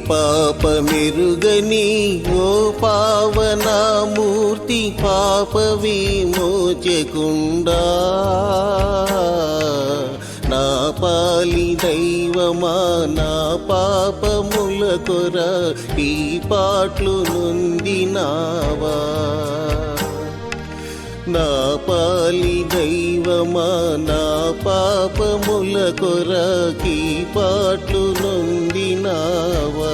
పాప మెరుగని ఓ పావనామూర్తి పాప విమోచకుండా నా పాలి దైవమా నా పాపముల కొర ఈ పాటలు నొందినావా నా పాలి దైవమా నా పాపముల కొరకి పాటలు నొందినావా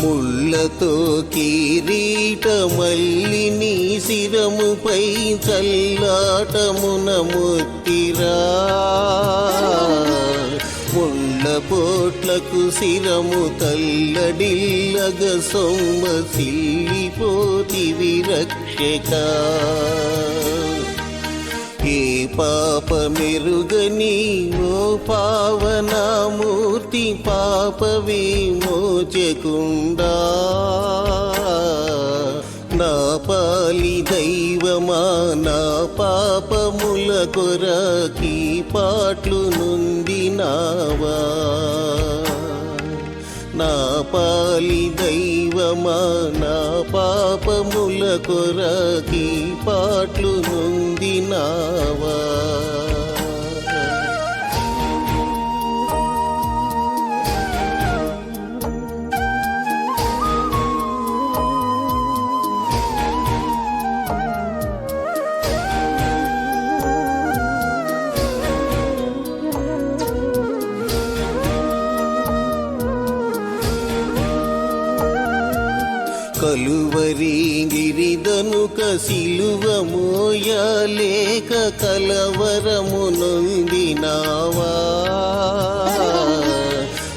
ముళ్ళతో కిరీటమల్లి నీ శిరముపై చల్లాటమున ముత్తిరా ముళ్ళ పోట్లకు శిరము తల్లడిల్లగ సొమ్మ సిల్లిపోతివి రక్షక ఏ పాప మెరుగని ఓ పావనామూర్తి పాప విమోచకుండా నా పాలి దైవమా నా పాపముల కొరకి పాటలు నొందినావా నా పాలి దైవమా నా పాపముల కొరకి పాటలు నొందినావా కలువరి గిరిదనుక సిలువ మోయలేక కలవరము నొందినావా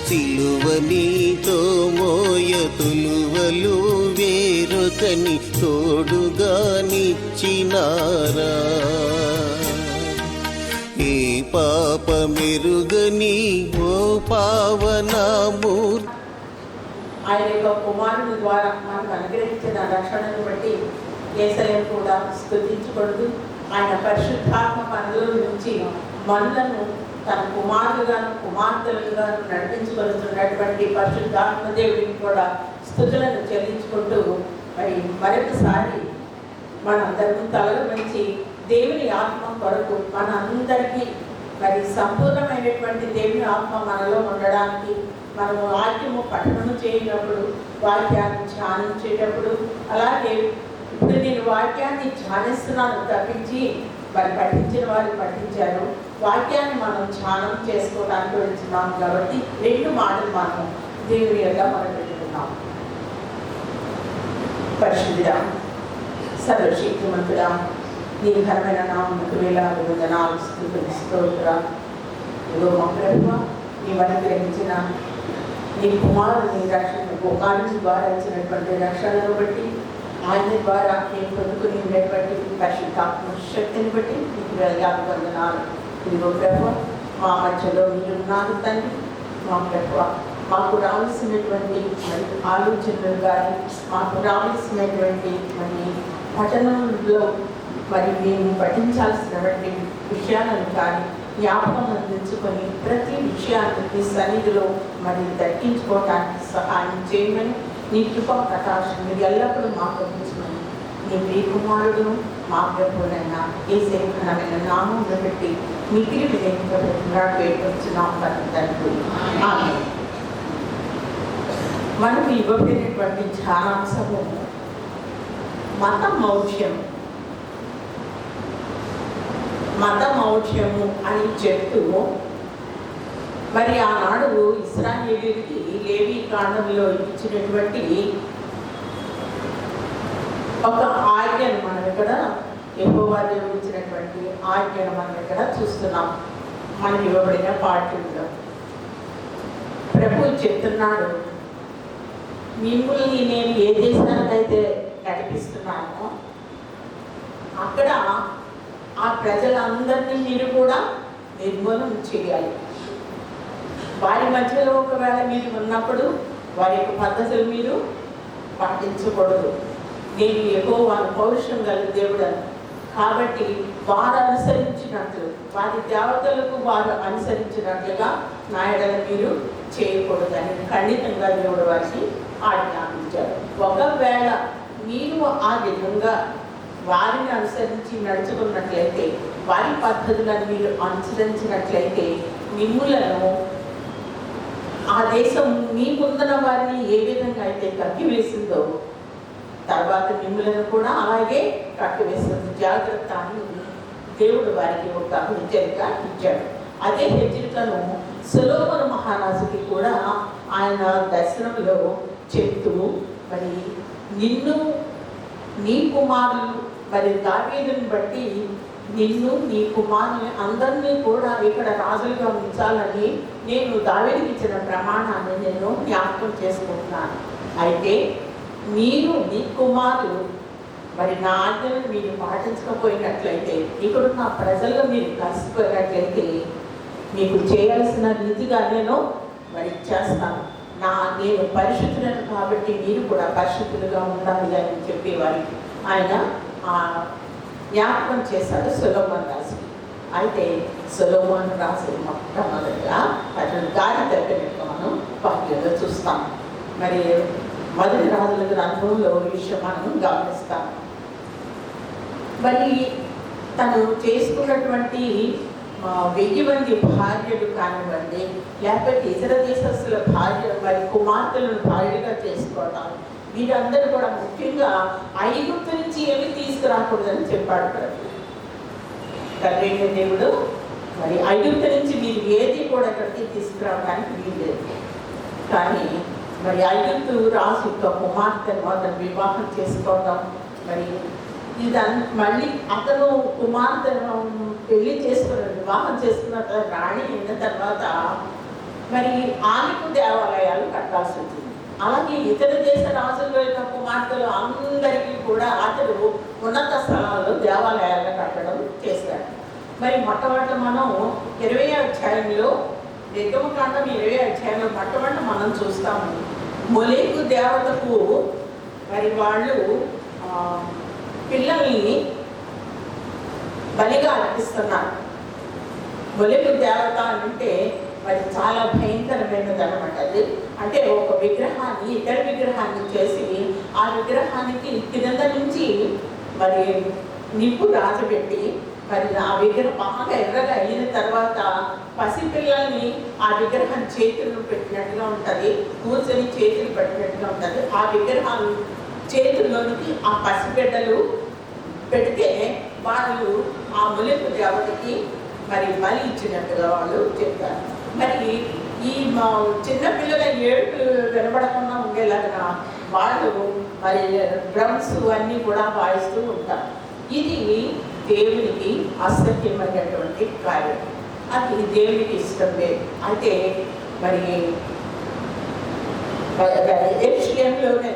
సిలువ నీతో మోయ తులువలు వేరొకని తోడుగా నిచ్చినారా ఏ పాప మెరుగని ఓ పావనామూర్తి ఆయన యొక్క కుమారుని ద్వారా మనకు అనుగ్రహించిన రక్షణను బట్టి యేసయ్యను కూడా స్తుతించకూడదు. ఆయన పరిశుద్ధాత్మ పనుల నుంచి మనలను తన కుమారులుగాను కుమార్తెలుగాను నడిపించగలుగుతున్నటువంటి పరిశుద్ధాత్మ దేవుడికి కూడా స్తుతులను చెల్లించుకుంటూ మరొకసారి మనందరికీ తలలు మంచి దేవుని ఆత్మ కొరకు మనందరికీ సంపూర్ణమైనటువంటి దేవుని ఆత్మ మనలో ఉండడానికి మనము వాక్యము పఠనము చేయనప్పుడు వాక్యాన్ని ధ్యానించేటప్పుడు అలాగే ఇప్పుడు నేను వాక్యాన్ని ధ్యానిస్తున్నాను తప్పించి పఠించిన వారు పఠించారు వాక్యాన్ని మనం ధ్యానం చేసుకోవడానికి వెళ్తున్నాం కాబట్టి రెండు మాటలు మనం దేవుని యొక్క మనం పెట్టుకున్నాం. పరిశుద్ధుడా సర్వశక్తిమంతుడా నీ ఘనమైన నామమునకు వేలాది వందనాలు స్తుతులు స్తోత్రాలు. ఇదిగో మా ప్రభువా నీవు అనుగ్రహించిన నీ కుమారుని రక్షణకు ఆయన ద్వారా ఇచ్చినటువంటి రక్షణను బట్టి ఆయన ద్వారా నేను పొందుకుని ఉండేటువంటి పరిశుద్ధాత్మ శక్తిని బట్టి నీకు వేలాది వందనాలు. ఇదిగో ప్రభువా మా మధ్యలో మీరున్నారు తండ్రి. మా ప్రభువా మాకు రావాల్సినటువంటి ఆలోచనలు కానీ మాకు రావాల్సినటువంటి పఠనంలో మేము పఠించాల్సినటువంటి విషయాలను కానీ జ్ఞాపకం అందించుకొని ప్రతి విషయాన్ని నీ సన్నిధిలో దక్కించుకోవటానికి సహాయం చేయమని నీ కృపా ప్రకాశం మీరు ఎల్లప్పుడూ మాకు అందించమని నీ ప్రియకుమారుడును మా ప్రభువునైనా యేసే ఘనమైన నామమును బట్టి మిగిలి వేడుకొచ్చున్నాం తండ్రి. ఆమేన్. మనకు ఇవ్వబడినటువంటి ధ్యానాంశము మత మౌఢ్యము అని చెప్తూ ఆనాడు ఇశ్రాయేలీయులకి లేవి కాండంలో ఇచ్చినటువంటి ఒక ఆజ్ఞను మనం ఇక్కడ యెహోవా దేవుడు ఇచ్చినటువంటి ఆజ్ఞను మనం ఇక్కడ చూస్తున్నాం. మనకి ఇవ్వబడిన పాఠ్యంలో ప్రభు చెప్తున్నాడు, మిమ్మల్ని నేను ఏ దేశానికైతే నడిపిస్తున్నానో అక్కడ ఆ ప్రజలందరినీ మీరు కూడా నిర్మూలన చేయాలి. వారి మధ్యలో ఒకవేళ మీరు ఉన్నప్పుడు వారి యొక్క పద్ధతులు మీరు పాటించకూడదు. నేను యెహోవాను పౌరుషం గల దేవుడను, కాబట్టి వారు అనుసరించినట్లు, వారి దేవతలకు వారు అనుసరించినట్లుగా నా ఎడల మీరు చేయకూడదని ఖండితంగా దేవుడు వారికి ఆజ్ఞాపించారు. ఒకవేళ మీరు ఆ విధంగా వారిని అనుసరించి నడుచుకున్నట్లయితే, వారి పద్ధతులను మీరు అనుసరించినట్లయితే, మిమ్ములను ఆ దేశం మీ ముందర వారిని ఏ విధంగా అయితే కట్టివేసిందో తర్వాత మిమ్ములను కూడా అలాగే కట్టివేస్తుంది. జాగ్రత్త అని దేవుడు వారికి ఒక హెచ్చరిక ఇచ్చాడు. అదే హెచ్చరికను సొలొమోను మహారాజుకి కూడా ఆయన దర్శనంలో చెప్తూ, మరి నిన్ను నీ కుమారులు, మరి దావీదుని బట్టి నిన్ను నీ కుమారుని అందరినీ కూడా ఇక్కడ రాజులుగా ఉంచాలని నేను దావీదుకి ఇచ్చిన ప్రమాణాన్ని నేను జ్ఞాపకం చేసుకుంటున్నాను. అయితే మీరు నీ కుమారులు మరి నా ఆజ్ఞను మీరు పాటించకపోయినట్లయితే, ఇక్కడ నా ప్రజల్లో మీరు కలిసిపోయినట్లయితే మీకు చేయాల్సిన రీతిగా నేను మరి చేస్తాను. నేను పరిశుద్ధులను కాబట్టి మీరు కూడా పరిశుద్ధులుగా ఉండాలి అని చెప్పి వారికి ఆయన జ్ఞాపకం చేశాడు సొలొమోను రాజు. అయితే సొలొమోను రాజు మొట్టమొదటిగా అతను దారి తప్పినట్టు మనం వాక్యంలో చూస్తాం. మరి మొదటి రాజుల గ్రంథంలో ఈ విషయం మనం గమనిస్తాం. మరి తను చేసుకున్నటువంటి 1000 మంది భార్యలు కానివ్వండి, లేకపోతే ఇతర దేశస్తుల భార్య మరి కుమార్తెలను భార్యగా చేసుకోవడం, వీరందరూ కూడా ముఖ్యంగా ఐగుప్తు నుంచి ఏమి తీసుకురాకూడదని చెప్పాడు తండ్రి దేవుడు. మరి ఐగుప్తు నుంచి మీరు ఏది కూడా ఇక్కడికి తీసుకురావడానికి వీల్లేదు. కానీ మరి ఐగుప్తు రాజు యొక్క కుమార్తెను అతను వివాహం చేసుకోవడం, మరి మళ్ళీ అతను కుమార్తెను పెళ్లి చేసుకున్న వివాహం చేసుకున్న రాణి అయిన తర్వాత మరి ఆమెకు దేవాలయాలు కట్టాల్సి వచ్చింది. అలాగే ఇతర దేశ రాజుల యొక్క కుమార్తెలు అందరికీ కూడా అతడు ఉన్నత స్థలాల్లో దేవాలయాలను కట్టడం చేశాడు. మరి మొట్టమొదటి మనం 20వ అధ్యాయంలో, నిర్గమకాండం 20వ అధ్యాయంలో మొట్టమొదటి మనం చూస్తాము. మొలెకు దేవతకు మరి వాళ్ళు పిల్లల్ని బలిగా అర్పిస్తున్నారు. మొలెకు దేవత అంటే మరి చాలా భయంకరమైనది అనమాట. అది అంటే ఒక విగ్రహాన్ని, ఇతర విగ్రహాన్ని చేసి ఆ విగ్రహానికి కింద నుంచి మరి నిప్పు రాజబెట్టి, మరి ఆ విగ్రహం బాగా ఎర్రగా అయిన తర్వాత పసిపిల్లల్ని ఆ విగ్రహం చేతులు పెట్టినట్టుగా ఉంటుంది, కూర్చొని చేతులు పెట్టినట్టుగా ఉంటుంది. ఆ విగ్రహం చేతుల్లోనికి ఆ పసిబిడ్డలు పెడితే వాళ్ళు ఆ మొలెకు దేవతకి మరి బలి ఇచ్చినట్టుగా వాళ్ళు చెప్తారు. మరి ఈ చిన్నపిల్లల ఏడుపులు వినబడకుండా ఉండేలాగా వాళ్ళు మరి డ్రమ్స్ అన్నీ కూడా వాయిస్తూ ఉంటారు. ఇది దేవునికి అసత్యమైనటువంటి కార్యం, అది దేవునికి ఇష్టం లేదు. అయితే మరి యెరూషలేములోనే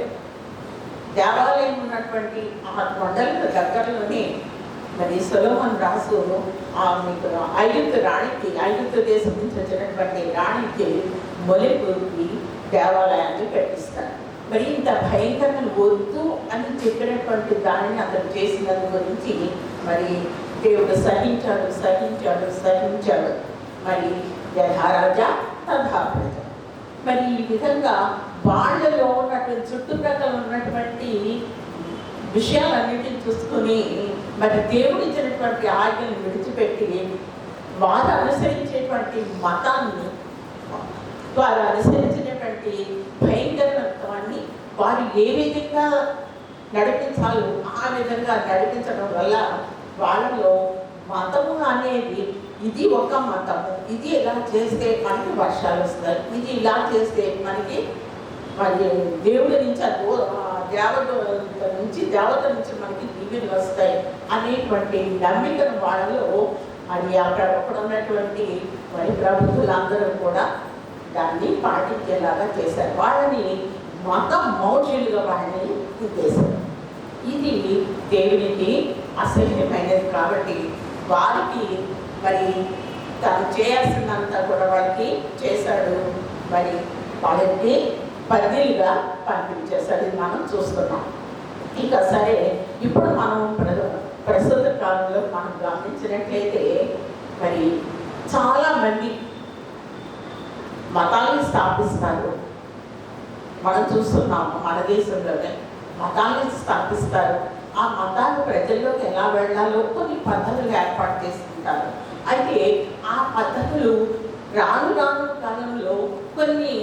దేవాలయం ఉన్నటువంటి ఆ కొండలకు దగ్గరలోనే మరి సొలొమోను రాజు మీకు ఐగుప్తు రాణికి, ఐగుప్తు దేశం నుంచి వచ్చినటువంటి రాణికి మొలెకుకి దేవాలయాన్ని కట్టిస్తారు. మరి ఇంత భయంకరమైన వద్దు అని చెప్పినటువంటి దానిని అతను చేసిన గురించి మరి దేవుడు సహించాడు. మరి యథారాజా తథా ప్రజ. మరి ఈ విధంగా వాళ్ళలో ఉన్నటువంటి చుట్టుప్రక్కల ఉన్నటువంటి విషయాలన్నిటిని చూసుకొని మరి దేవుడు ఇచ్చినటువంటి ఆజ్ఞలను విడిచిపెట్టి వారు అనుసరించేటువంటి మతాన్ని, వారు అనుసరించినటువంటి భయంకరత్వాన్ని వారు ఏ విధంగా నడిపించాలో ఆ విధంగా నడిపించడం వల్ల వాళ్ళలో మతము అనేది, ఇది ఒక మతము, ఇది ఇలా చేస్తే మనకి వర్షాలు వస్తాయి, ఇది ఇలా చేస్తే మనకి మరి దేవుడి నుంచి దేవత నుంచి మనకి దీవెనలు వస్తాయి అనేటువంటి నమ్మికను వాళ్ళలో అది అక్కడ ఉన్నటువంటి మరి ప్రభుత్వులందరూ కూడా దాన్ని పాటించేలాగా చేశారు. వాళ్ళని మత మౌఢ్యులుగా వాళ్ళని చేశారు. ఇది దేవునికి అసహ్యమైనది. కాబట్టి వారికి మరి తను చేయాల్సిందంతా కూడా వాళ్ళకి చేశాడు. మరి వాళ్ళకి బదిలీగా పంపించేశాడు. ఇది మనం చూస్తున్నాం. ఇంకా సరే, ఇప్పుడు మనం ప్రస్తుత కాలంలో మనం గమనించినట్లయితే మరి చాలామంది మతాలను స్థాపిస్తారు. మనం చూస్తున్నాము మన దేశంలోనే మతాలను స్థాపిస్తారు. ఆ మతాలు ప్రజల్లోకి ఎలా వెళ్ళాలో కొన్ని పద్ధతులు ఏర్పాటు చేసుకుంటారు. అయితే ఆ పద్ధతులు రాను రాను కాలంలో కొన్ని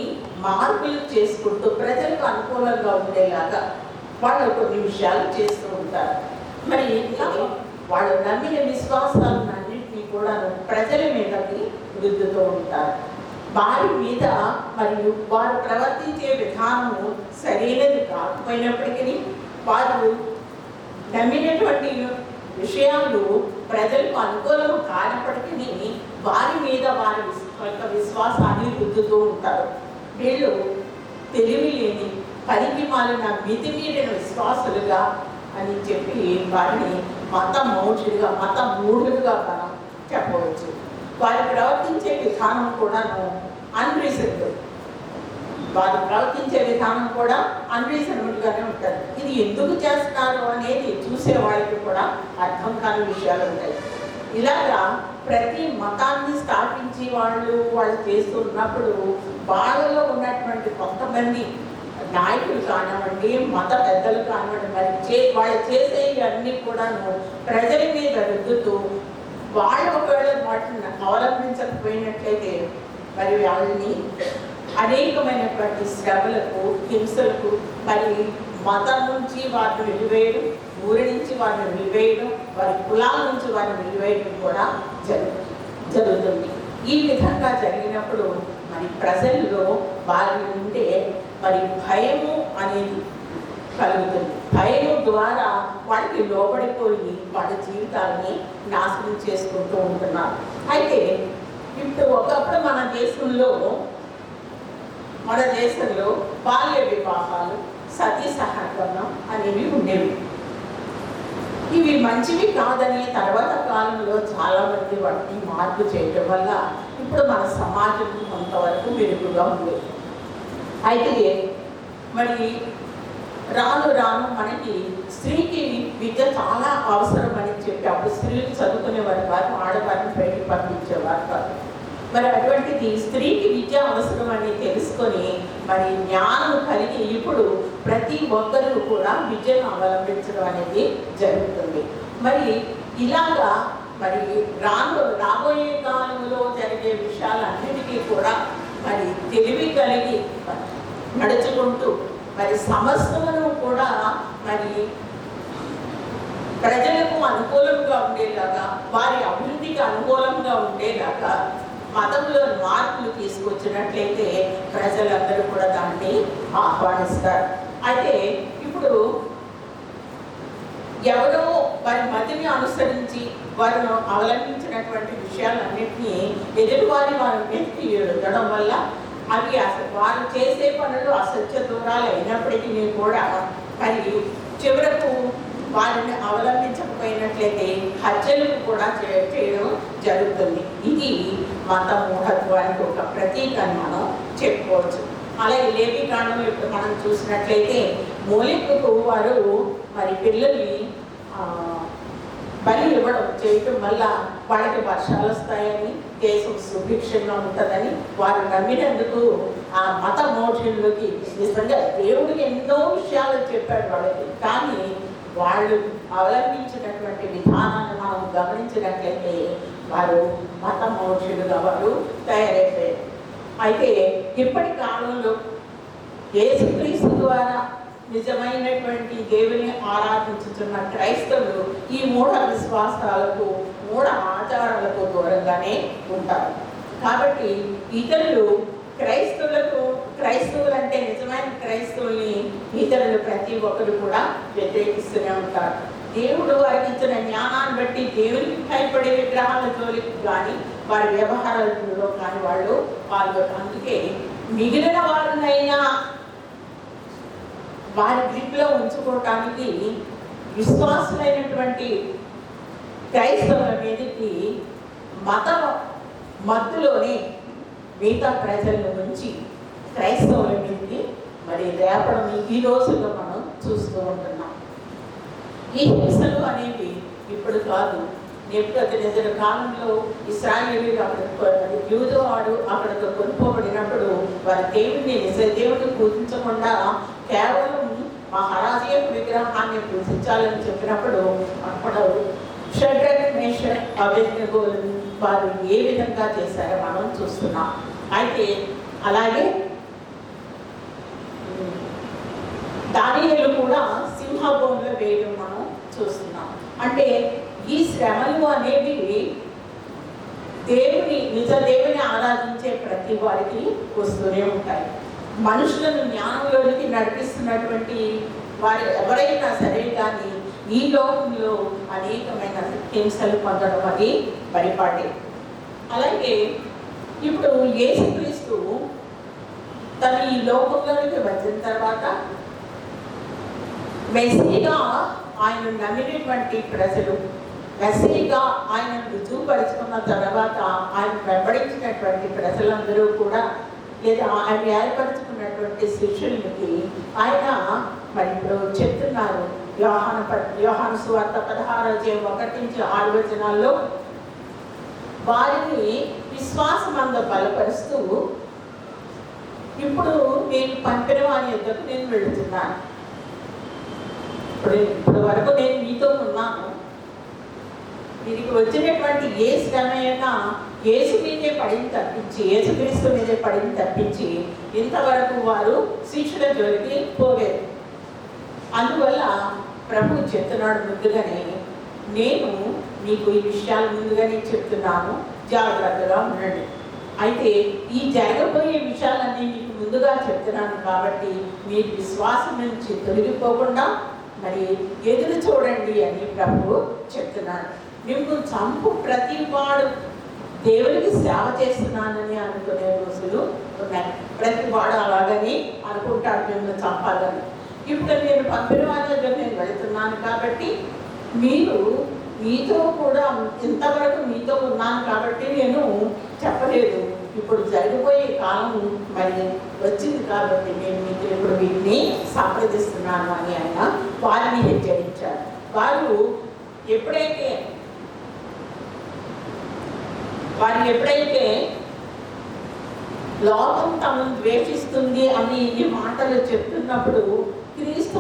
మార్పులు చేసుకుంటూ ప్రజలకు అనుకూలంగా ఉండేలాగా వాళ్ళు కొన్ని విషయాలు చేస్తూ ఉంటారు. మరి వాళ్ళు నమ్మిన విశ్వాసాలన్నింటినీ కూడా ప్రజల మీదకి రుద్దుతూ ఉంటారు. వారి మీద మరియు వారు ప్రవర్తించే విధానము సరైనది కాకపోయినప్పటికీ వారు నమ్మినటువంటి విషయాలు ప్రజలకు అనుకూలము కానప్పటికీ వారి మీద వారి విశ్వాసాన్ని రుద్దుతూ ఉంటారు. వీళ్ళు తెలివి లేని పనికి మాలిన మితిమీరిన విశ్వాసులుగా అని చెప్పి వారిని మత మౌఢ్యులుగా మత మూఢులుగా మనం చెప్పవచ్చు. వారు ప్రవర్తించే విధానం కూడాను అన్రీజనబుల్. వారు ప్రవర్తించే విధానం కూడా అన్రీజనబుల్గానే ఉంటుంది. ఇది ఎందుకు చేస్తున్నారు అనేది చూసే వాళ్ళకి కూడా అర్థం కాని విషయాలు ఉంటాయి. ఇలాగా ప్రతి మతాన్ని స్థాపించి వాళ్ళు చేస్తున్నప్పుడు వాళ్ళలో ఉన్నటువంటి కొంతమంది నాయకులు కానివ్వండి, మత పెద్దలు కానివ్వండి, మరి వాళ్ళు చేసేవన్నీ కూడాను ప్రజల మీద రుద్దుతూ వాళ్ళు ఒకవేళ వాటిని అవలంబించకపోయినట్లయితే మరి వాళ్ళని అనేకమైనటువంటి శ్రమలకు, హింసలకు, మరి మతం నుంచి వారిని వెలివేయడం, ఊరి నుంచి వారిని వెలివేయడం, వారి కులాల నుంచి వారిని వెలివేయడం కూడా జరుగుతుంది. ఈ విధంగా జరిగినప్పుడు మరి ప్రజల్లో వారి ఉండే మరి భయము అనేది కలుగుతుంది. భయం ద్వారా వాటికి లోబడిపోయి వాళ్ళ జీవితాన్ని నాశనం చేసుకుంటూ ఉంటున్నారు. అయితే ఇప్పుడు ఒకప్పుడు మన దేశంలో బాల్య వివాహాలు, సతీ సహగమనం అనేవి ఉండేవి. ఇవి మంచివి కాదని తర్వాత కాలంలో చాలామంది వాటిని మార్పు చేయడం వల్ల ఇప్పుడు మన సమాజం కొంతవరకు మెరుగుగా ఉంది. అయితే మరి రాను రాను మనకి స్త్రీకి విద్య చాలా అవసరం అని చెప్పి అప్పుడు స్త్రీలు చదువుకునేవారు కాదు, ఆడవారిని బయటకు పంపించేవారు కాదు. మరి అటువంటిది స్త్రీకి విద్య అవసరం అని తెలుసుకొని మరి జ్ఞానం కలిగి ఇప్పుడు ప్రతి ఒక్కరూ కూడా విద్యను అవలంబించడం అనేది జరుగుతుంది. మరి ఇలాగా మరి రాబోయే కాలంలో జరిగే విషయాలన్నిటికీ కూడా మరి తెలివి కలిగి నడుచుకుంటూ మరి సమస్తమును కూడా మరి ప్రజలకు అనుకూలంగా ఉండేలాగా, వారి అభివృద్ధికి అనుకూలంగా ఉండేలాగా మతంలో మార్పులు తీసుకొచ్చినట్లయితే ప్రజలందరూ కూడా దాన్ని ఆహ్వానిస్తారు. అయితే ఇప్పుడు ఎవరో వారి మతిని అనుసరించి వారు అవలంబించినటువంటి విషయాలన్నింటినీ ఎదుటివారి వారి వ్యక్తి ఎడగడం వల్ల అవి వారు చేసే పనులు అసత్య దూరాలు అయినప్పటికీ కూడా మరి చివరకు వారిని అవలంబించకపోయినట్లయితే హత్యలకు కూడా చేయడం జరుగుతుంది. ఇది మత మూఢత్వానికి ఒక ప్రతీక అని మనం చెప్పుకోవచ్చు. అలాగే లేవి కాండంలో ఇప్పుడు మనం చూసినట్లయితే మూలికకు వారు మరి పిల్లల్ని బలి ఇవ్వడం చేయటం వల్ల వాళ్ళకి వర్షాలు వస్తాయని, దేశం సుభిక్షంగా ఉంటుందని వారు నమ్మినందుకు ఆ మత మోక్షంలోకి నిజంగా దేవుడికి ఎన్నో విషయాలు చెప్పాడు వాళ్ళకి. కానీ వాళ్ళు అవలంబించినటువంటి విధానాన్ని మనం గమనించినట్లయితే వారు మత మోక్షులుగా వారు తయారైపోయారు. అయితే ఇప్పటి కాలంలో యేసుక్రీస్తు ద్వారా నిజమైనటువంటి దేవుని ఆరాధించుతున్న క్రైస్తవులు ఈ మూఢ విశ్వాసాలకు, మూఢ ఆచారాలకు దూరంగానే ఉంటారు. కాబట్టి ఇతరులు క్రైస్తవులు అంటే నిజమైన క్రైస్తవుల్ని ఇతరులు ప్రతి ఒక్కరు కూడా వ్యతిరేకిస్తూనే ఉంటారు. దేవుడు వారికి ఇచ్చిన జ్ఞానాన్ని బట్టి దేవునికి భయపడే విగ్రహాల జోలికి కానీ వారి వ్యవహారాలలో కానీ వాళ్ళు పాల్గొంటారు. అందుకే మిగిలిన వారినైనా వారి గ్రిప్లో ఉంచుకోవటానికి విశ్వాసులైనటువంటి క్రైస్తవుల మీదకి మత మత్తులోనే మిగతా ప్రజలను ఉంచి క్రైస్తవుల మీదకి మరి రేపడం ఈ రోజుల్లో మనం చూస్తూ ఉంటున్నాం. ఈ హింసలు అనేవి ఇప్పుడు కాదు, నెబుకద్నెజరు కాలంలో ఇశ్రాయేలీయులు అక్కడ యూదువాడు అక్కడికి కొనుక్కోబడినప్పుడు వారి దేవుడిని నిజ దేవుడిని పూజించకుండా కేవలం మహారాజీయ విగ్రహాన్ని పూజించాలని చెప్పినప్పుడు అక్కడ షడ్రక్ మేషక్ అబేద్నెగోలు వారు ఏ విధంగా చేశారో మనం చూస్తున్నాం. అయితే అలాగే దానియేలు కూడా సింహభూమిలో వేయడం మనం చూస్తున్నాం. అంటే ఈ శ్రమలు అనేవి నిజ దేవుని ఆరాధించే ప్రతి వారికి వస్తూనే ఉంటాయి. మనుషులను జ్ఞానంలోనికి నడిపిస్తున్నటువంటి వారు ఎవరైనా సరే కానీ ఈ లోకంలో అనేకమైన హింసలు పొందడం అది పరిపాటి. అలాగే ఇప్పుడు యేసుక్రీస్తు తను ఈ లోకంలోనికి వచ్చిన తర్వాత మెస్సీగా ఆయన నమ్మినటువంటి ప్రజలు, మెస్సీగా ఆయన రుజువుపరుచుకున్న తర్వాత ఆయన వెంబడించినటువంటి ప్రజలందరూ కూడా లేదా ఆయన ఏర్పరచుకున్నటువంటి శిష్యులకి ఆయన మరి ఇప్పుడు చెప్తున్నారు. యోహాను సువార్త 16:1-6 వారిని విశ్వాసమందు బలపరుస్తూ ఇప్పుడు నేను పంపిన వారి యొద్దకు నేను వెళుతున్నాను. ఇప్పుడు వరకు నేను మీతో ఉన్నాను. దీనికి వచ్చినటువంటి ఏ శ్రమైనా యేసు మీదే పడింది తప్పించి, యేసుక్రీస్తు మీదే పడింది తప్పించి ఇంతవరకు వారు శిష్యుల జోలికి పోలేదు. అందువల్ల ప్రభు చెప్తున్నాడు ముందుగానే, నేను మీకు ఈ విషయాలు ముందుగానే చెప్తున్నాను, జాగ్రత్తగా ఉండండి. అయితే ఈ జరగబోయే విషయాలన్నీ మీకు ముందుగా చెప్తున్నాను కాబట్టి మీరు విశ్వాసం నుంచి తొలగిపోకుండా మరి ఎదురు చూడండి అని ప్రభు చెప్తున్నాడు. నిన్ను చంపు ప్రతి వాడు దేవుడికి సేవ చేస్తున్నానని అనుకునే రోజులు ఉన్నాయి. ప్రతి వాడు అలాగని అనుకుంటాడు నిన్ను చంపాలని. ఇప్పుడు నేను పంపిన వారి దగ్గర నేను వెళుతున్నాను కాబట్టి మీతో కూడా ఇంతవరకు మీతో ఉన్నాను కాబట్టి నేను చెప్పలేదు. ఇప్పుడు జరిగిపోయే కాలం మరి వచ్చింది కాబట్టి నేను మీకు ఇప్పుడు వీటిని సంప్రదిస్తున్నాను అని ఆయన వారిని హెచ్చరించారు. వారు ఎప్పుడైతే లోకం తమను ద్వేషిస్తుంది అని ఈ మాటలు చెప్తున్నప్పుడు క్రీస్తు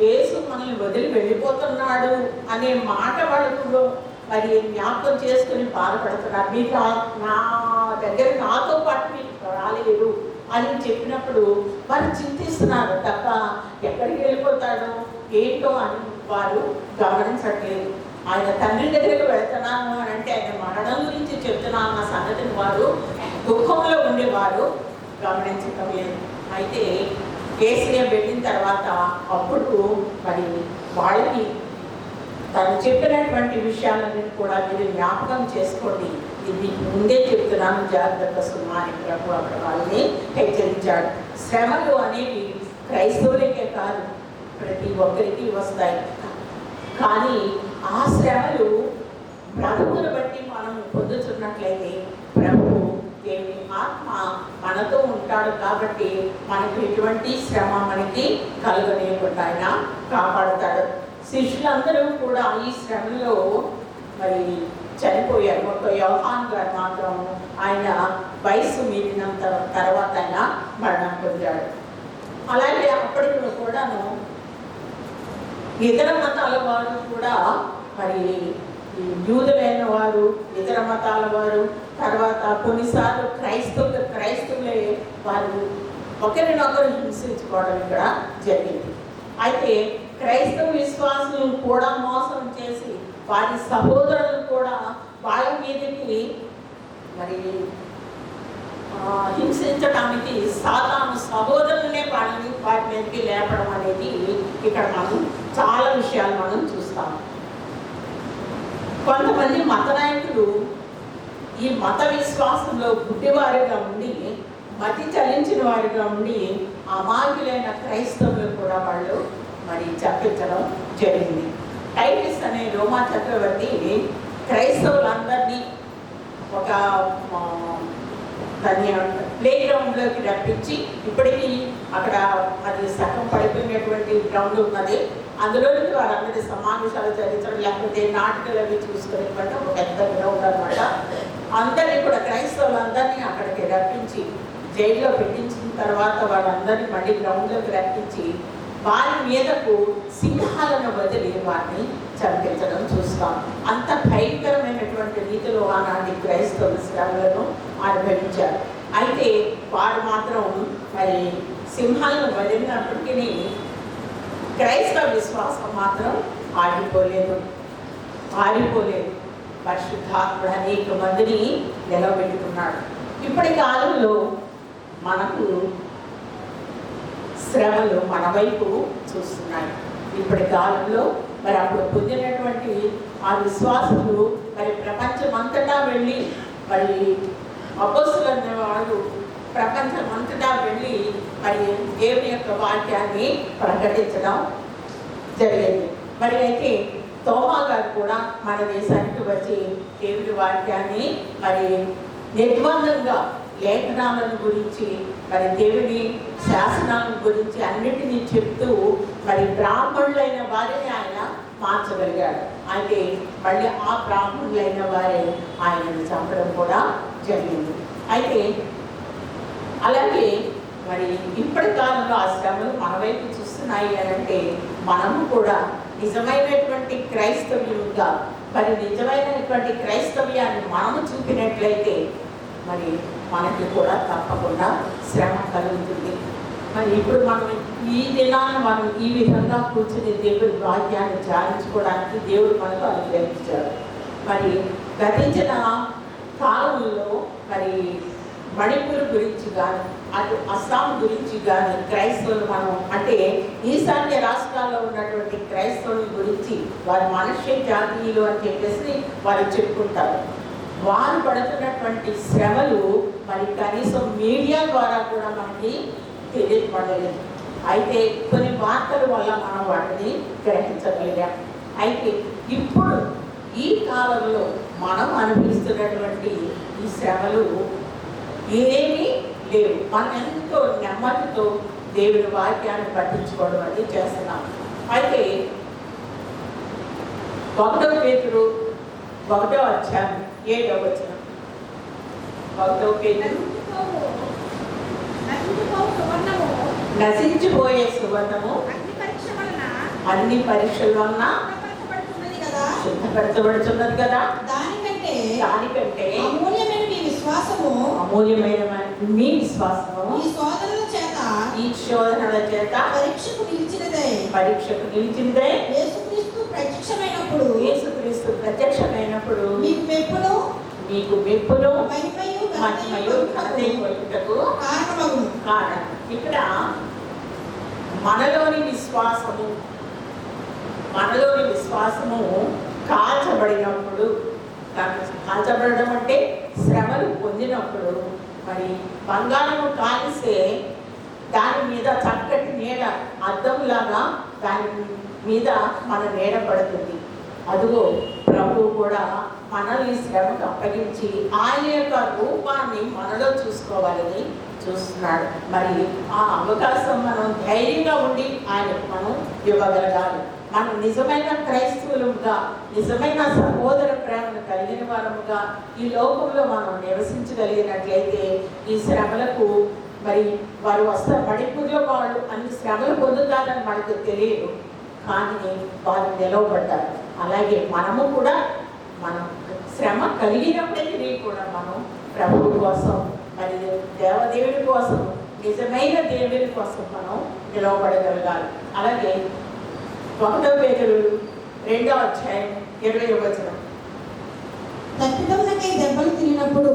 యేసు మనల్ని వదిలి వెళ్ళిపోతున్నాడు అనే మాట వాళ్ళకు మరి జ్ఞాపకం చేసుకుని బాధపడుతున్నారు. మీరు నా దగ్గర నాతో పాటు మీరు రాలేరు అని చెప్పినప్పుడు వారు చింతిస్తున్నారు తప్ప ఎక్కడికి వెళ్ళిపోతాడో ఏంటో అని వారు గమనించట్లేదు. ఆయన తండ్రి దగ్గరికి వెళ్తున్నాను అని అంటే ఆయన మరణం గురించి చెప్తున్నాను అన్న సంగతిని వారు దుఃఖంలో ఉండేవారు గమనించటం లేదు. అయితే కేసీఆర్ పెట్టిన తర్వాత అప్పుడు మరి వాళ్ళకి తను చెప్పినటువంటి విషయాలన్నీ కూడా మీరు జ్ఞాపకం చేసుకోండి, ఇది ముందే చెప్తున్నాను జాగ్రత్త సుమా అని ప్రభు అక్కడ వాళ్ళని హెచ్చరించాడు. శ్రమలు అనేవి క్రైస్తవులకే కాదు ప్రతి ఒక్కరికి వస్తాయి. కానీ ఆ శ్రమలు ప్రభువును బట్టి మనం పొందుతున్నట్లయితే ప్రభు దేవుని ఆత్మ మనతో ఉంటాడు కాబట్టి మనకు ఎటువంటి శ్రమ మనకి కలుగనేయకుండా ఆయన కాపాడుతాడు. శిష్యులందరూ కూడా ఈ శ్రమలో మరి చనిపోయారు. ఒక యోహాను గారు మాత్రం ఆయన వయస్సు మీరినంత తర్వాత ఆయన మరణం పొందాడు. అలాగే అప్పటికి కూడాను ఇతర మతాల వారు కూడా మరి యూదులైన వారు, ఇతర మతాల వారు, తర్వాత కొన్నిసార్లు క్రైస్తవులే వారు ఒకరినొకరు హింసించుకోవడం ఇక్కడ జరిగింది. అయితే క్రైస్తవ విశ్వాసులు కూడా మోసం చేసి వారి సహోదరులు కూడా వాళ్ళ మీదకి మరి హింసించడానికి సాతాను సహోదరులనే వారి మీదకి లేపడం అనేది ఇక్కడ మనం చాలా విషయాలు మనం చూస్తాము. కొంతమంది మత నాయకులు ఈ మత విశ్వాసంలో గుడ్డివారిగా ఉండి, మతి చలించిన వారిగా ఉండి అమాయకులైన క్రైస్తవులు కూడా వాళ్ళు మరి చంపించడం జరిగింది. టైటిస్ అనే రోమా చక్రవర్తి క్రైస్తవులందరినీ ఒక దాన్ని ప్లే గ్రౌండ్లోకి రప్పించి, ఇప్పటికీ అక్కడ అది సగం పడిపోయినటువంటి గ్రౌండ్ ఉన్నది, అందులోకి వారందరి సమావేశాలు జరిగించడం లేకపోతే నాటకాలు అవి చూసుకునేటువంటి ఒక పెద్ద గ్రౌండ్ అనమాట. అందరినీ కూడా క్రైస్తవులందరినీ అక్కడికి రప్పించి జైల్లో పెట్టించిన తర్వాత వాళ్ళందరినీ మళ్ళీ గ్రౌండ్లోకి రప్పించి వారి మీదకు సింహాలను వదిలి వారిని చంపించడం చూస్తాం. అంత భయంకరమైనటువంటి రీతిలో ఆనాటి క్రైస్తవ శ్రమలను అనుభవించారు. అయితే వారు మాత్రం మరి సింహాలను వదిలినప్పటికీ క్రైస్తవ విశ్వాసం మాత్రం ఆగిపోలేదు. పరిశుద్ధాత్ముడు అనేక మందిని నిలబెట్టుకున్నాడు. ఇప్పటి కాలంలో మనకు శ్రమలు మన వైపు చూస్తున్నాయి. ఇప్పటి కాలంలో మరి అప్పుడు పొందినటువంటి ఆ విశ్వాసులు మరి ప్రపంచమంతటా వెళ్ళి, మరి అపోస్తులు అనే వాళ్ళు ప్రపంచమంతటా వెళ్ళి మరి దేవుని యొక్క వాక్యాన్ని ప్రకటించడం జరిగింది. మరి అయితే తోమా గారు కూడా మన దేశానికి వచ్చి దేవుని వాక్యాన్ని మరి నిర్బంధంగా లేఖనాలను గురించి, మరి దేవుని శాసనాలను గురించి అన్నిటినీ చెప్తూ మరి బ్రాహ్మణులైన వారిని ఆయన మార్చగలిగాడు. అయితే మళ్ళీ ఆ బ్రాహ్మణులైన వారే ఆయనను చంపడం కూడా జరిగింది. అయితే అలాగే మరి ఇప్పటి కాలంలో ఆ శ్రమలు మన వైపు చూస్తున్నాయి అని అంటే మనము కూడా నిజమైనటువంటి క్రైస్తవ్యంగా మరి నిజమైనటువంటి క్రైస్తవ్యాన్ని మనము చూపినట్లయితే మరి మనకి కూడా తప్పకుండా శ్రమ కలుగుతుంది. మరి ఇప్పుడు మనం ఈ దినాన్ని మనం ఈ విధంగా కూర్చుని దేవుడి వాక్యాన్ని ధ్యానించుకోవడానికి దేవుడు మనకు అనుగ్రహించాడు. మరి గతించిన కాలంలో మరి మణిపూర్ గురించి కానీ అటు అస్సాం గురించి కానీ క్రైస్తవులు మనం అంటే ఈశాన్య రాష్ట్రాల్లో ఉన్నటువంటి క్రైస్తవుల గురించి వారి మనుష్య జాతీయులు అని చెప్పేసి వారు చెప్పుకుంటారు. వారు పడుతున్నటువంటి శ్రమలు మరి కనీసం మీడియా ద్వారా కూడా మనకి తెలియపడలేదు. అయితే కొన్ని వార్తల వల్ల మనం వాటిని గ్రహించగలిగాం. అయితే ఇప్పుడు ఈ కాలంలో మనం అనుభవిస్తున్నటువంటి ఈ శ్రమలు ఏమీ లేవు. మనం ఎంతో నెమ్మదితో దేవుని వాక్యాన్ని పట్టించుకోవడం అనేది చేస్తున్నాం. అయితే 1 పేతురు 1వ అధ్యాయం 7వ వచనం. 1 పేతురు నశించిపోయే సువర్ణము అన్ని పరీక్షల వలన శుద్ధపరచబడుతున్నది కదా, దానికంటే అమూల్యమైన మీ విశ్వాసము ఈ శోధనల చేత పరీక్షకు నిలిచినదే యేసుక్రీస్తు ప్రత్యక్షమైనప్పుడు మీకు మెప్పును మహిమయు ఘనతకు కారణం. ఇక్కడ మనలోని విశ్వాసము కాల్చబడినప్పుడు, కాల్చబడడం అంటే శ్రమలు పొందినప్పుడు, మరి బంగారము కాలిస్తే దాని మీద చక్కటి నీడ అద్దంలాగా దాని మీద మన నీడ పడుతుంది. అదిగో ప్రభువు కూడా మనల్ని శ్రమకు అప్పగించి ఆయన యొక్క రూపాన్ని మనలో చూసుకోవాలని చూస్తున్నాడు. మరి ఆ అవకాశం మనం ధైర్యంగా ఉండి ఆయనకు మనం ఇవ్వగలగాలి. మనం నిజమైన క్రైస్తవులుగా, నిజమైన సహోదర ప్రేమను కలిగిన వారముగా ఈ లోకంలో మనం నివసించగలిగినట్లయితే ఈ శ్రమలకు మరి వారు వస్తారు. మణిపూర్లో వాళ్ళు అన్ని శ్రమలు పొందుతారని మనకు తెలియదు, కానీ వారు నిలవబడ్డారు. అలాగే మనము కూడా మనం శ్రమ కలిగినప్పటికీ కూడా మనం ప్రభువు కోసం, మరి దేవదేవుడి కోసం, నిజమైన దేవుడి కోసం మనం నిలవబడగలగాలి. అలాగే 1 పేతురు 2వ అధ్యాయం 20వ వచనం. తప్పిదములకై దెబ్బలు తిరిగినప్పుడు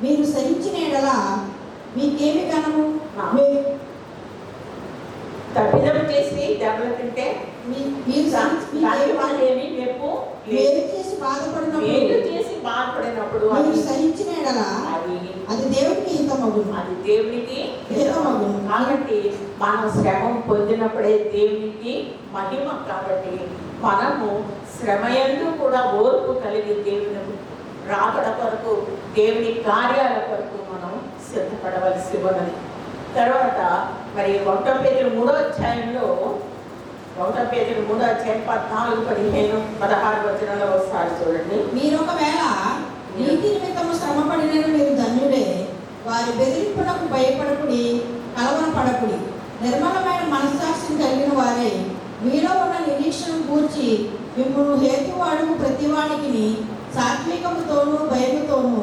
మీరు సహించిన ఎడల మీకేమి ఘనము? తప్పిదం చేసి దెబ్బలు తింటే మీరు మేలు చేసి బాధపడినప్పుడు మీరు సహించిన ఎడల అది అది దేవునికి హితమగును. అది దేవునికి హితమగును. కాబట్టి మనం శ్రమ పొందినప్పుడే దేవునికి మహిమ. కాబట్టి మనము శ్రమయందు కూడా ఓర్పు కలిగి దేవుని రాకడ కొరకు, దేవుని కార్యాల కొరకు మనం సిద్ధపడవలసి ఉన్నది. తర్వాత మరి 1 పేతురు 3వ అధ్యాయంలో 1 పేతురు 3వ అధ్యాయం 14, 15, 16 వచనాల్లో ఒకసారి చూడండి. మీరు ఒకవేళ నీతి నిమిత్తము శ్రమపడిన మీరు ధన్యుడే. వారి బెదిరింపునకు భయపడకుడి, కలవరపడకుడి. నిర్మలమైన మనస్సాక్షిని కలిగిన వారే మీలో ఉన్న నిరీక్షణను కూర్చి మిమ్మల్ని హేతువాడుకు ప్రతివానికి సాత్వికముతోనూ భయముతోనూ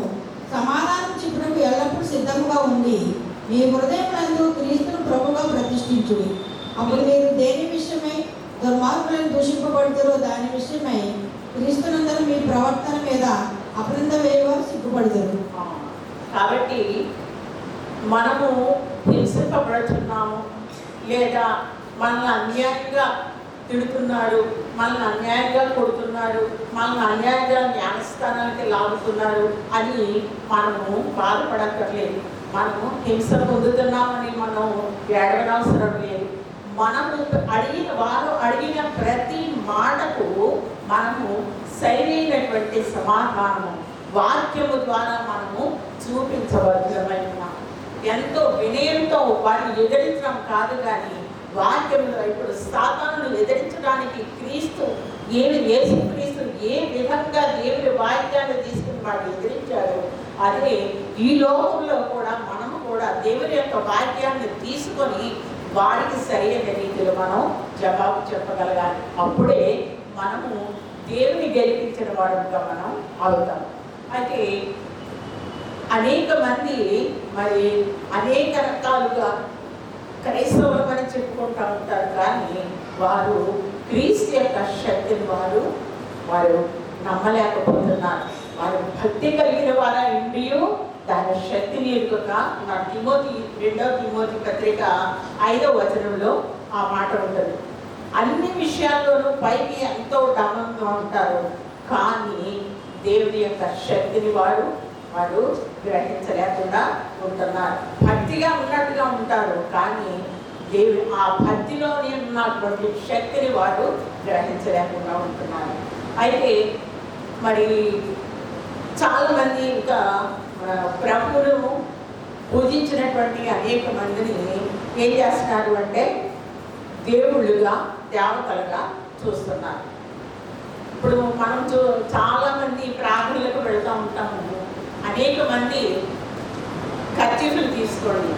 సమాధానం చెప్పుటకు ఎల్లప్పుడూ సిద్ధముగా ఉండి మీ హృదయములందు క్రీస్తును ప్రభుగా ప్రతిష్ఠించుడి. అప్పుడు మీరు దేని విషయమై దుర్మార్గులను దూషింపబడుతారో దాని విషయమై క్రీస్తునందరూ మీ ప్రవర్తన మీద అపరింద వేయవారు సిగ్గుపడతారు. కాబట్టి మనము హింసింపబడుతున్నాము, లేదా మనల్ని అన్యాయంగా తిడుతున్నారు, మనల్ని అన్యాయంగా కొడుతున్నారు, మనల్ని అన్యాయంగా న్యాయస్థానానికి లాగుతున్నారు అని మనము బాధపడక్కర్లేదు. మనము హింస పొందుతున్నామని మనం ఏడవనవసరం లేదు. మనము వారు అడిగిన ప్రతి మాటకు మనము సరైనటువంటి సమాధానము వాక్యము ద్వారా మనము చూపించవలసిన ఎంతో వినయంతో వారిని ఎదిరించడం కాదు, కానీ వాక్యంలో ఇప్పుడు సాతానును ఎదిరించడానికి యేసుక్రీస్తు ఏ విధంగా దేవుని వాక్యాన్ని తీసుకుని వాడు ఎదిరించాడు, అదే ఈ లోకంలో కూడా మనము కూడా దేవుని యొక్క వాక్యాన్ని తీసుకొని వాడికి సరైన రీతిలో మనం జవాబు చెప్పగలగాలి. అప్పుడే మనము దేవుని గెలిపించిన వాడుగా మనం అవుతాం. అయితే అనేక మంది మరి అనేక రకాలుగా క్రైస్తవులు అని చెప్పుకుంటూ ఉంటారు, కానీ వారు క్రీస్తు యొక్క శక్తిని వారు నమ్మలేకపోతున్నారు. వారు భక్తి కలిగిన వారా ఇండియో దాని శక్తిని ఎరుగక. నా 2 తిమోతి పత్రిక 5వ వచనంలో ఆ మాట ఉంటుంది. అన్ని విషయాల్లోనూ పైకి ఎంతో డమంగా ఉంటారు, కానీ దేవుని యొక్క శక్తిని వారు గ్రహించలేకుండా ఉంటున్నారు. భక్తిగా ఉన్నట్టుగా ఉంటారు, కానీ ఆ భక్తిలోనే ఉన్నటువంటి శక్తిని వారు గ్రహించలేకుండా ఉంటున్నారు. అయితే మరి చాలామంది ఇంకా ప్రభువును పూజించినటువంటి అనేక మందిని ఏం చేస్తున్నారు అంటే దేవుళ్ళుగా, దేవతలుగా చూస్తున్నారు. ఇప్పుడు మనం చాలామంది ప్రార్థనలకు వెళ్తూ ఉంటాము. అనేక మంది ఖర్చీఫులు తీసుకోండి,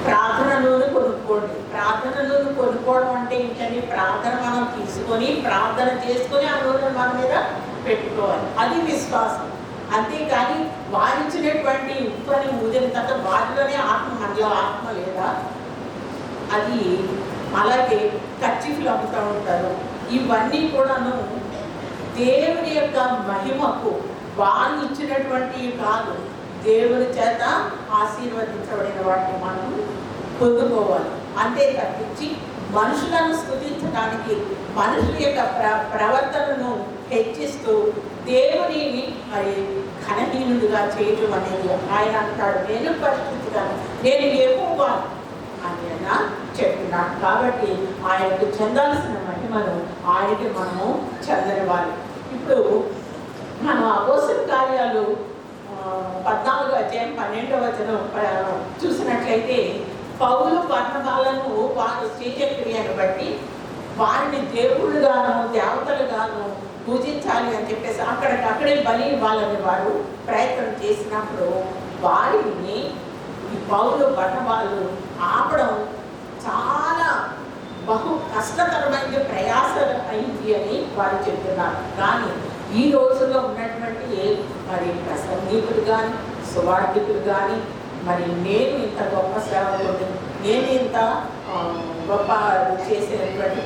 ప్రార్థన నూనె కొనుక్కోండి. ప్రార్థన నూనె కొనుక్కోవడం అంటే ఏంటంటే ప్రార్థన మనం తీసుకొని ప్రార్థన చేసుకొని ఆ నూనె మన మీద పెట్టుకోవాలి. అది విశ్వాసం. అంతేకాని వారించినటువంటి ఉప్పుని ఊదిన తర్వాత వాటిలోనే ఆత్మ, మనలో ఆత్మ లేదా? అది అలాగే ఖర్చీఫులు అమ్ముతూ ఉంటారు. ఇవన్నీ కూడాను దేవుని యొక్క మహిమకు వారు ఇచ్చినటువంటి కాదు, దేవుని చేత ఆశీర్వదించబడిన వాటిని మనం పొందుకోవాలి. అంతే తప్పించి మనుషులను స్తుతించడానికి, మనుషుల యొక్క ప్రవర్తనను హెచ్చిస్తూ దేవునిని మరి ఘనహీనుడిగా చేయటం అనేది ఆయన అంటాడు, నేను పరిస్థితిగాను, నేను యెహోవా అని ఆయన చెప్తున్నాడు. కాబట్టి ఆయనకు చెందాల్సిన మహిమను ఆయనకి మనము చెందనివ్వాలి. ఇప్పుడు మనం అపోస్తల కార్యాలు 14వ అధ్యాయం 12వ వచనం చూసినట్లయితే పౌలు బర్నబాలను వారు చేసే క్రియను బట్టి వారిని దేవుళ్ళుగాను దేవతలుగాను పూజించాలి అని చెప్పేసి అక్కడే బలి ఇవ్వాలని వారు ప్రయత్నం చేసినప్పుడు వారిని ఈ పౌలు బర్నబాలు ఆపడం చాలా బహు కష్టతరమైన ప్రయాస అయింది అని వారు చెప్తున్నారు. కానీ ఈ రోజుల్లో ఉన్నటువంటి మరి ప్రసంగికులు కానీ సువార్థికులు కానీ మరి నేను ఇంత గొప్ప సేవకుడు, నేను ఇంత గొప్ప చేసేటువంటి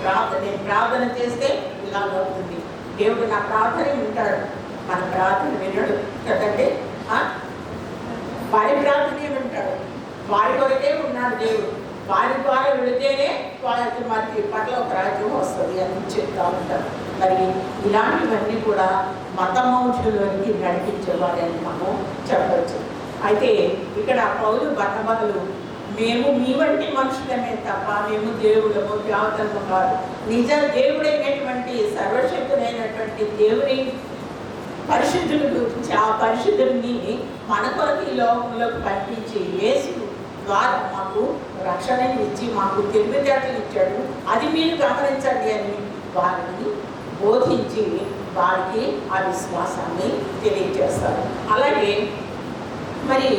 నేను ప్రార్థన చేస్తే ఇలా అవుతుంది, దేవుడు నా ప్రార్థన వింటాడు. మన ప్రార్థన వినడు కదండి, వారి ప్రార్థనే వింటాడు. వారి కొరకే ఉన్నాడు దేవుడు. వారి ద్వారా వెళితేనే వాళ్ళకి మనకి పరలోక రాజ్యం వస్తుంది అని చెప్తా ఉంటారు. మరి ఇలాంటివన్నీ కూడా మతమౌఢ్యంలోనికి నడిపించేవారని మనం చెప్పవచ్చు. అయితే ఇక్కడ పౌలు బర్నబాలు మేము మీ వంటి మనుషులమే తప్ప మేము దేవుడము దేవతము కాదు, నిజ దేవుడైనటువంటి సర్వశక్తుడైనటువంటి దేవుని పరిశుద్ధుల గురించి ఆ పరిశుద్ధుడిని మన కొరకు ఈ లోకంలోకి పంపించి యేసు ద్వారా మాకు రక్షణని ఇచ్చి మాకు తెలివితేటలు ఇచ్చాడు, అది మీరు గమనించండి అని వారిని బోధించి వారికి ఆ విశ్వాసాన్ని తెలియజేస్తారు. అలాగే మరి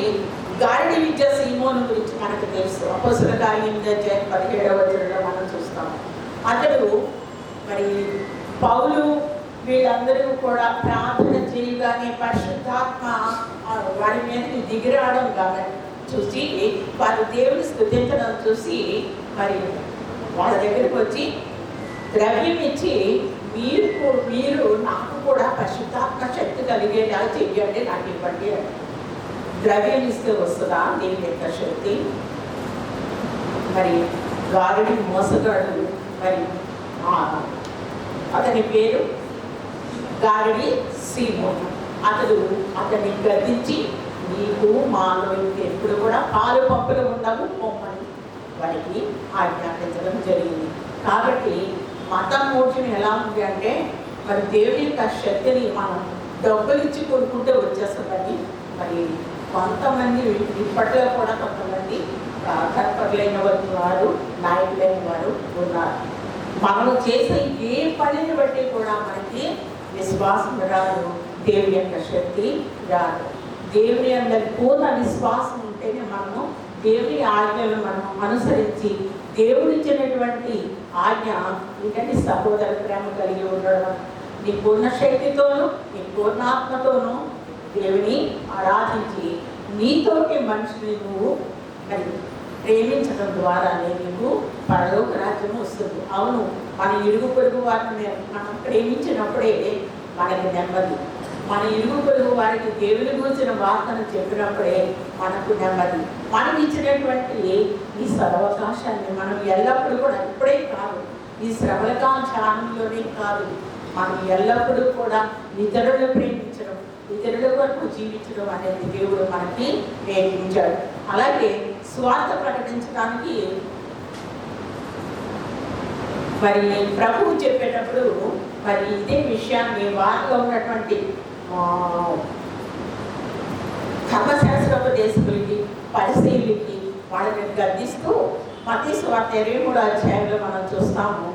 గారడి విద్య సీమోను గురించి మనకు తెలుసు. అపోస్తలుల కార్యం 17వ వచనంలో మనం చూస్తాం. అతడు మరి పౌలు వీళ్ళందరూ కూడా ప్రార్థన చేయగానే పరిశుద్ధాత్మ వారి మీదకి దిగిరావడం చూసి వారు దేవుని స్తుతించడం చూసి మరి వాళ్ళ దగ్గరికి వచ్చి ద్రవ్యం ఇచ్చి మీరు నాకు కూడా పరిశుద్ధాత్మ శక్తి కలిగేలా చెయ్యండి, నాకు ఇవ్వండి అని. ద్రవ్యం ఇస్తే వస్తుందా దేవుని యొక్క శక్తి? మరి గారడి మోసగాడు, మరి అతని పేరు గారడి సీమోను. అతన్ని గద్దించి నీకు మాలో ఎప్పుడు కూడా పాలు పప్పులు ఉండవు పొమ్మని వారికి ఆజ్ఞాపించడం జరిగింది. కాబట్టి మతమోక్షం ఎలా ఉంది అంటే మరి దేవుని యొక్క శక్తిని మనం డబ్బులు ఇచ్చి కొనుక్కుంటే వచ్చేస్తుందని మరి కొంతమంది ఇప్పట్లో కూడా కొంతమంది తత్పరులైన వారు నాయకులైన వారు ఉన్నారు. మనం చేసే ఏ పనిని బట్టి కూడా మనకి విశ్వాసం రాదు, దేవుని యొక్క శక్తి రాదు. దేవుని అందరి పూర్ణ విశ్వాసం ఉంటేనే మనము దేవుని ఆజ్ఞలను మనం అనుసరించి దేవుడిచ్చినటువంటి ఆజ్ఞ ఏంటంటే సహోదర ప్రేమ కలిగి ఉండడం, నీ పూర్ణ శక్తితోనూ నీ పూర్ణాత్మతోనూ దేవుని ఆరాధించి నీతోటి మనిషిని నువ్వు మరి ప్రేమించడం ద్వారానే నీకు పరలోక రాజ్యం వస్తుంది. అవును, మన ఇరుగు పొరుగు వారిని మనం ప్రేమించినప్పుడే మనకి నెమ్మది. మన ఇరుగు పొరుగు వారికి దేవుని గురించిన వార్తను చెప్పినప్పుడే మనకు నెమ్మది. మనం ఇచ్చినటువంటి ఈ సదవకాశాన్ని మనం ఎల్లప్పుడూ కూడా, ఇప్పుడే కాదు, ఈ శ్రమలకాంక్షలోనే కాదు, మనం ఎల్లప్పుడూ కూడా ఇతరులను ప్రేమించడం, ఇతరుల వరకు జీవించడం అనేది దేవుడు మనకి నేర్పించాడు. అలాగే స్వార్థ ప్రకటించడానికి మరి ప్రభువు చెప్పేటప్పుడు మరి ఇదే విషయాన్ని వారిలో ఉన్నటువంటి ధర్మశాస్త్రోపదేశకులకి పరిశీలికి వాళ్ళని గద్దిస్తూ మత్తయి సువార్త 23వ అధ్యాయంలో మనం చూస్తాము.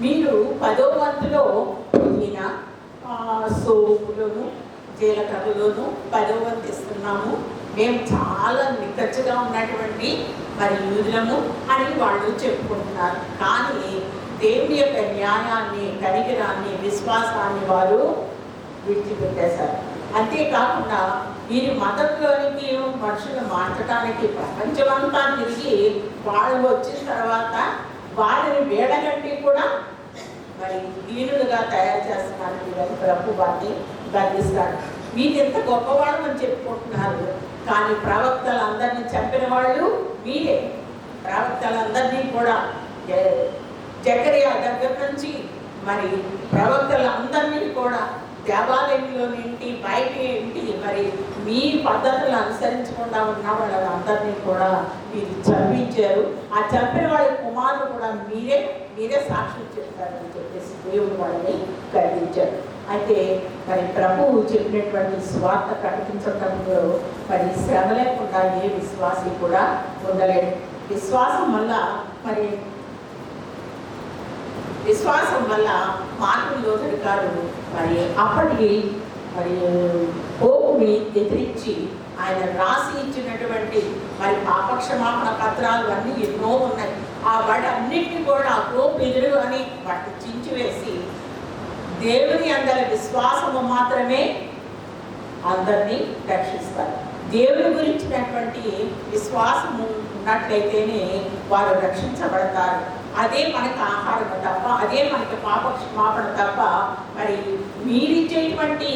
మీరు 10వ వంతులో పుదీనా సోపులను జీలకర్రలోను 10వ వంతు ఇస్తున్నాము, మేము చాలా నిక్కచ్చిగా ఉన్నటువంటి మరి యూదులము అని వాళ్ళు చెప్పుకుంటున్నారు. కానీ దేవుని యొక్క న్యాయాన్ని, కనికరాన్ని, విశ్వాసాన్ని వారు విడిచిపెట్టేశారు. అంతేకాకుండా వీరి మతంలోనికి మనుషులు మార్చడానికి ప్రపంచమంతా తిరిగి వాళ్ళు వచ్చిన తర్వాత వారిని వేడగట్టి కూడా మరి దీనులుగా తయారు చేస్తున్నారు. ప్రభు వారిని గర్దిస్తాడు. మీరు ఎంత గొప్పవాళ్ళు అని చెప్పుకుంటున్నారు, కానీ ప్రవక్తలందరినీ చంపిన వాళ్ళు మీరే. ప్రవక్తలందరినీ కూడా జకరియా దగ్గర నుంచి మరి ప్రవక్తలందరినీ కూడా దేవాలయంలో నుండి బయట ఏంటి మరి మీ పద్ధతులు అనుసరించకుండా ఉన్న వాళ్ళందరినీ కూడా మీరు చంపించారు. ఆ చంపిన వాళ్ళ కుమారులు కూడా మీరే సాక్ష్యం చెప్తారని చెప్పేసి దేవుడు వాళ్ళని ఖండించారు. అయితే మరి ప్రభువు చెప్పినటువంటి స్వార్థ ప్రకటించడంలో మరి శ్రమ లేకుండా ఏ విశ్వాసి కూడా ఉండలేడు. విశ్వాసం వల్ల మార్పులు యోధుడు కాదు. మరి అప్పటికి మరి పోపుని ఎదిరించి ఆయన రాసి ఇచ్చినటువంటి మరి పాపక్షమాపణ పత్రాలు అన్నీ ఎన్నో ఉన్నాయి. ఆ వాటి అన్నింటినీ కూడా పోపు ఎదురు అని వాటిని చించివేసి దేవుని అందరి విశ్వాసము మాత్రమే అందరినీ రక్షిస్తారు. దేవుని గురించినటువంటి విశ్వాసము ఉన్నట్లయితేనే వారు రక్షించబడతారు. అదే మనకి ఆహారం తప్ప, అదే మనకి పాపక్షమాపణ తప్ప మరి మీరిచ్చేటువంటి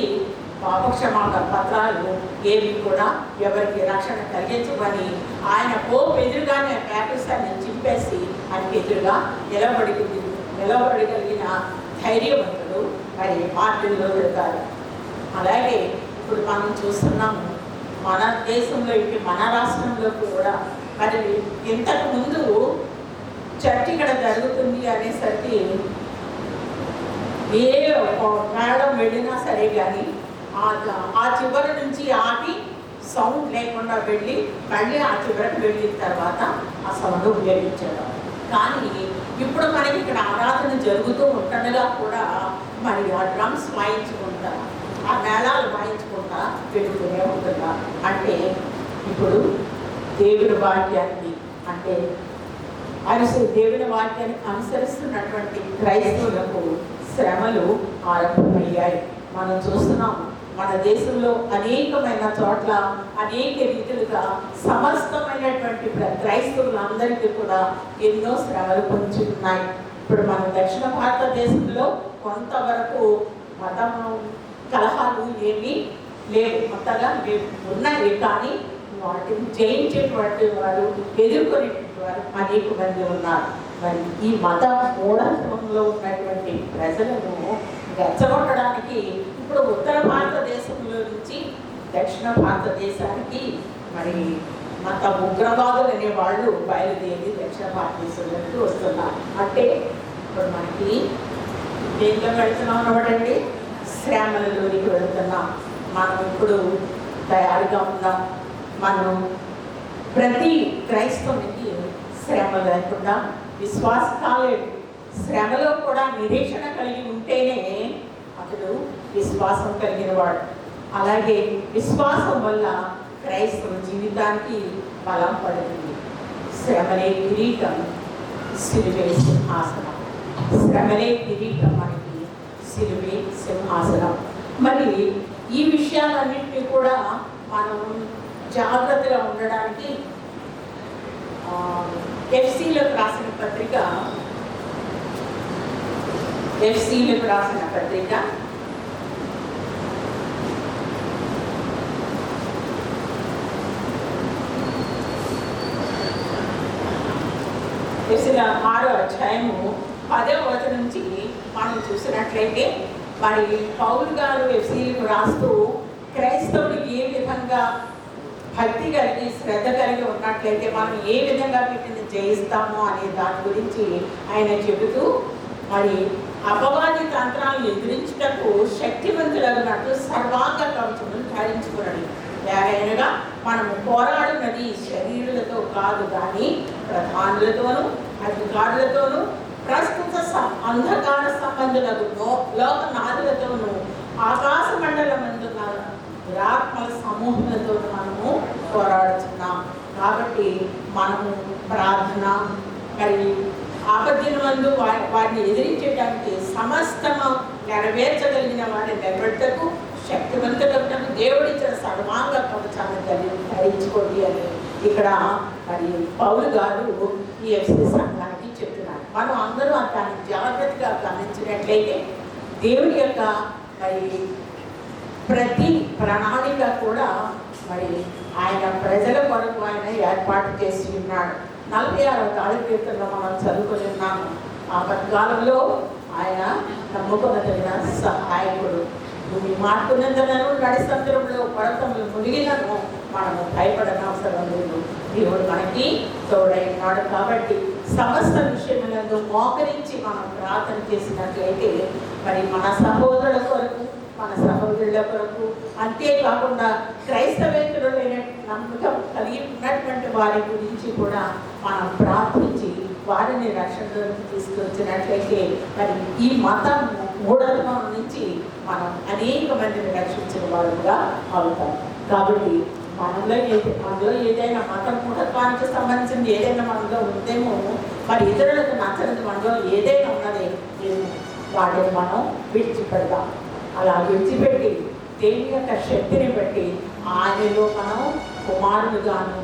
పాపక్షమాపణ పత్రాలు ఏవి కూడా ఎవరికి రక్షణ కలిగించమని ఆయన పోపు ఎదురుగానే పేపర్స్ అన్ని చింపేసి ఆయనకి ఎదురుగా నిలబడగలిగిన ధైర్యవంతుడు మరి పార్టీలో పెడతారు. అలాగే ఇప్పుడు మనం చూస్తున్నాము మన దేశంలో ఇటు మన రాష్ట్రంలో కూడా మరి ఇంతకు ముందు చర్చ ఇక్కడ జరుగుతుంది అనేసరికి ఏ మేడం వెళ్ళినా సరే కానీ ఆ చివరి నుంచి ఆపి సౌండ్ లేకుండా వెళ్ళి మళ్ళీ ఆ చివరికి వెళ్ళిన తర్వాత ఆ సౌండ్ ఉపయోగించడం. కానీ ఇప్పుడు మనకి ఇక్కడ ఆరాధన జరుగుతూ ఉంటుండగా కూడా మరి ఆ డ్రమ్స్ వాయించుకుంటా ఆ మేళాలు వాయించుకుంటా వెళుతూనే ఉంటుందా అంటే ఇప్పుడు దేవుడి వాక్యాన్ని అంటే దేవుని వాక్యాన్ని అనుసరిస్తున్నటువంటి క్రైస్తవులకు శ్రమలు ఆరంభమయ్యాయి. మనం చూస్తున్నాం మన దేశంలో అనేకమైన చోట్ల అనేక రీతులుగా సమస్తమైనటువంటి క్రైస్తవులందరికీ కూడా ఎన్నో శ్రమలు పొంచి ఉన్నాయి. ఇప్పుడు మన దక్షిణ భారతదేశంలో కొంతవరకు మతం కలహాలు ఏమీ లేవు, కొత్తగా ఉన్నాయి. కానీ వాటిని జయించేటువంటి వారు ఎదుర్కొనేటువంటి వారు అనేక మంది ఉన్నారు. మరి ఈ మత మూఢత్వంలో ఉన్నటువంటి ప్రజలను రెచ్చగొట్టడానికి ఇప్పుడు ఉత్తర భారతదేశంలో నుంచి దక్షిణ భారతదేశానికి మరి మత ఉగ్రవాదులు అనే వాళ్ళు బయలుదేరి దక్షిణ భారతదేశంలోకి వస్తున్నారు. అంటే ఇప్పుడు మనకి దేంట్లో వెళ్తున్నాం అన్నమాటండి, శ్రమలలోనికి వెళ్తున్నాం. మనం ఇప్పుడు తయారుగా ఉన్నాం. మనం ప్రతి క్రైస్తవునికి శ్రమ లేకుండా విశ్వాసం కాలేదు. శ్రమలో కూడా నిరీక్షణ కలిగి ఉంటేనే అతడు విశ్వాసం కలిగిన వాడు. అలాగే విశ్వాసం వల్ల క్రైస్తవ జీవితానికి బలం పడుతుంది. శ్రమలే కిరీటం, సిలువే సింహాసనం. శ్రమలే కిరీటం, మనకి సిలువే సింహాసనం. మరి ఈ విషయాలన్నింటినీ కూడా మనం జాగ్రత్తగా ఉండడానికి ఎఫ్సీలకు రాసిన పత్రిక ఎఫ్సీల 6వ అధ్యాయము 10వ వచనం నుంచి మనం చూసినట్లయితే మరి పౌలు గారు ఎఫ్సీలకు రాస్తూ క్రైస్తవులు ఏ విధంగా భక్తి కలిగి శ్రద్ధ కలిగి ఉన్నట్లయితే మనం ఏ విధంగా వీటిని జయిస్తామో అనే దాని గురించి ఆయన చెబుతూ మరి అపవాది తంత్రాలను ఎదిరించుటకు శక్తివంతులగినట్టు సర్వాంగ కవచములు ధరించుకున్నాడు. ఏదైనా మనము పోరాడినది శరీరులతో కాదు కానీ ప్రధానులతోనూ అధికారులతోనూ ప్రస్తుత అంధకార సంబంధులకు లోకనాథులతోనూ ఆకాశ మండలమందున్న దురాత్మల సమూహంతో మనము పోరాడుతున్నాం. కాబట్టి మనము ప్రార్థన మరి ఆపద్దినమందు వారిని ఎదిరించడానికి సమస్తము నెరవేర్చగలిగిన వారిని నిలబెట్టకు శక్తివంతులకు దేవుడిచ్చిన సర్వాంగ కవచాన్ని ధరించుకోండి అని ఇక్కడ మరి పౌలు గారు ఈ ఎఫ్సీ సంఘానికి చెప్తున్నారు. మనం అందరూ దాన్ని జాగ్రత్తగా గమనించినట్లయితే దేవుడి యొక్క మరి ప్రతి ప్రణాళిక కూడా మరి ఆయన ప్రజల కొరకు ఆయన ఏర్పాటు చేసి ఉన్నాడు. 46వ తాళకీర్తనలో మనం చదువుకొని ఉన్నాము. ఆపత్కాలంలో ఆయన నమ్ముకొనదగిన సహాయకుడు. భూమి మార్పునందులను నడిసంద్రంలో పర్వతములు మునిగినను మనము భయపడనవసరం లేదు. దేవుడు మనకి తోడై ఉన్నాడు. కాబట్టి సమస్త విషయములందు మోకరించి మనం ప్రార్థన చేసినట్లయితే మరి మన సహోదరుల కొరకు మన సహోదరుల కొరకు అంతేకాకుండా క్రైస్తవేతరులైన నమ్మకం కలిగి ఉన్నటువంటి వారి గురించి కూడా మనం ప్రార్థించి వారిని రక్షణలోకి తీసుకొచ్చినట్లయితే మరి ఈ మతం మూఢత్వం నుంచి మనం అనేక మందిని రక్షించిన వారుగా అవుతాం. కాబట్టి మనలో ఏదైనా మతం మూఢత్వానికి సంబంధించింది ఏదైనా మనలో ఉందేమో మరి ఇతరులకు నచ్చనిది మనలో ఏదైనా ఉన్నదే వాటిని మనం విడిచిపెడదాం. అలా విడిచిపెట్టి దేవుని యొక్క శక్తిని బట్టి ఆయనలో మనం కుమారులుగాను